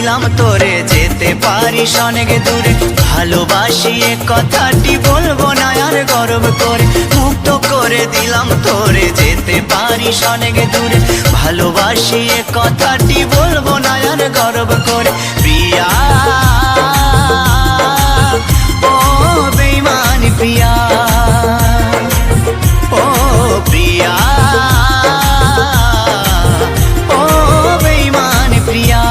দিলাম তোরে যেতে পারিস অনেক দূরে। ভালোবাসি এ কথাটি বলবো না আর গর্ব করে। মুক্ত করে দিলাম তোরে যেতে পারিস অনেক দূরে। ভালোবাসি এ কথাটি বলবো না আর গর্ব করে। প্রিয়া ও বেঈমান প্রিয়া, ও প্রিয়া, ও বেঈমান প্রিয়া।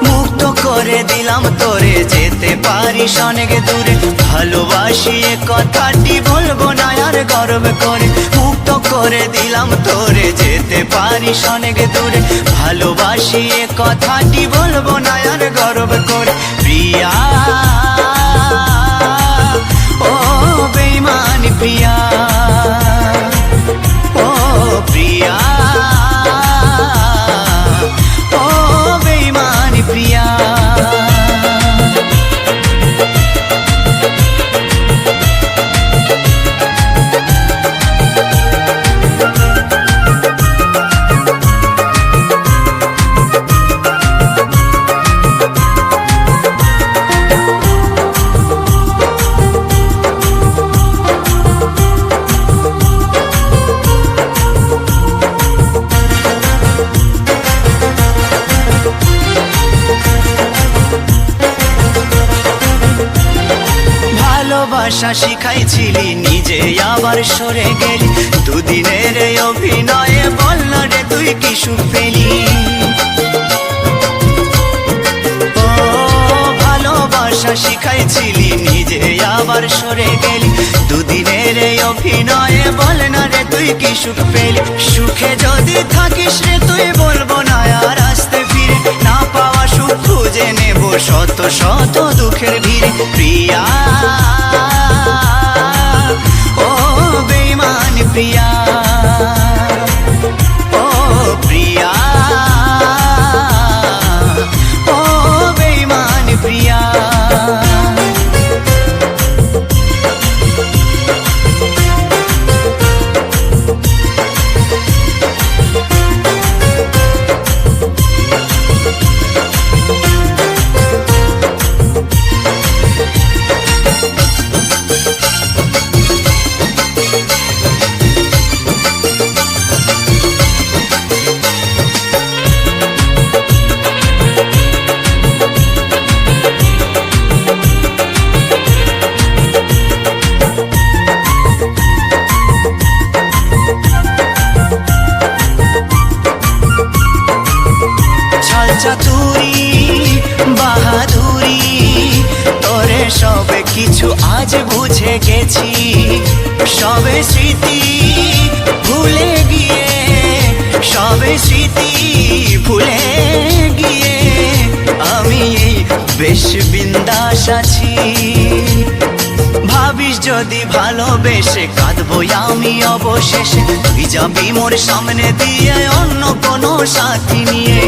মুক্ত করে দিলাম তোরে যেতে পারিস অনেক দূরে। ভালোবাসি এ কথাটি বলবো না আর গর্ব করে। মুক্ত করে দিলাম তোরে যেতে পারিস অনেক দূরে। ভালোবাসি এ কথাটি বলবো না আর গর্ব করে। প্রিয়া ও বেঈমান প্রিয়া, ও প্রিয়া, ও বেঈমান প্রিয়া। ভালোবাসা শিখাইছিলি নিজে আবার সরে গেলি। দুদিনের অভিনয়ে বল না রে তুই কি সুখ পেলি। ও ভালোবাসা শিখাইছিলি নিজে আবার সরে গেলি। দুদিনের অভিনয়ে বল না রে তুই কি সুখ পেলি। সুখে যদি থাকিস রে তুই বলবো না আর আসতে ফিরে। না পাওয়া সুখ খুঁজে নেব শত শত দুঃখের ভিড়ে। প্রিয়া ও বেঈমান প্রিয়া, ও প্রিয়া, ও বেঈমান প্রিয়া। চাতুরি বাহাদুরি তোরে সবে কিছু আজ বুঝে গেছি। সবে স্মৃতি ভুলে গিয়ে, সবে স্মৃতি ভুলে গিয়ে আমি এই বেশ বিন্দাস আছি। ভাবিস যদি ভালোবেসে কাঁদবো আমি অবশেষে। তুই যাবি মোর সামনে দিয়ে অন্য কোনো সাথী নিয়ে।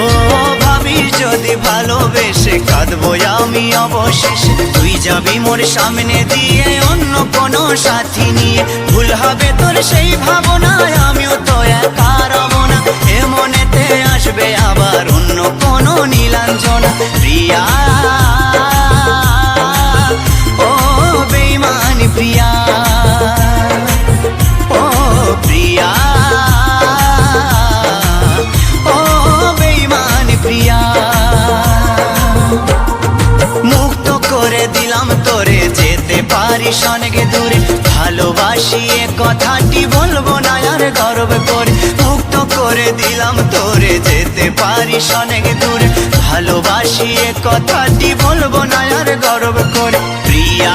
ও ভাবিস যদি ভালোবেসে কাঁদবো আমি অবশেষে। তুই যাবি মোর সামনে দিয়ে অন্য কোনো সাথী নিয়ে। ভুল হবে তোর সেই ভাবনায় আমিও তো একা রব না। এ মনেতে আসবে আবার অন্য কোনো নীলাঞ্জনা। প্রিয়া ও বেঈমান প্রিয়া, ও প্রিয়া, ও বেঈমান প্রিয়া। মুক্ত করে দিলাম তোরে যেতে পারিস অনেক দূরে। ভালোবাসি এ কথাটি বলবো না আর গর্ব করে। মুক্ত করে দিলাম তোরে যেতে পারিস অনেক দূরে। ভালোবাসি এ কথাটি বলবো না আর গর্ব করে। প্রিয়া।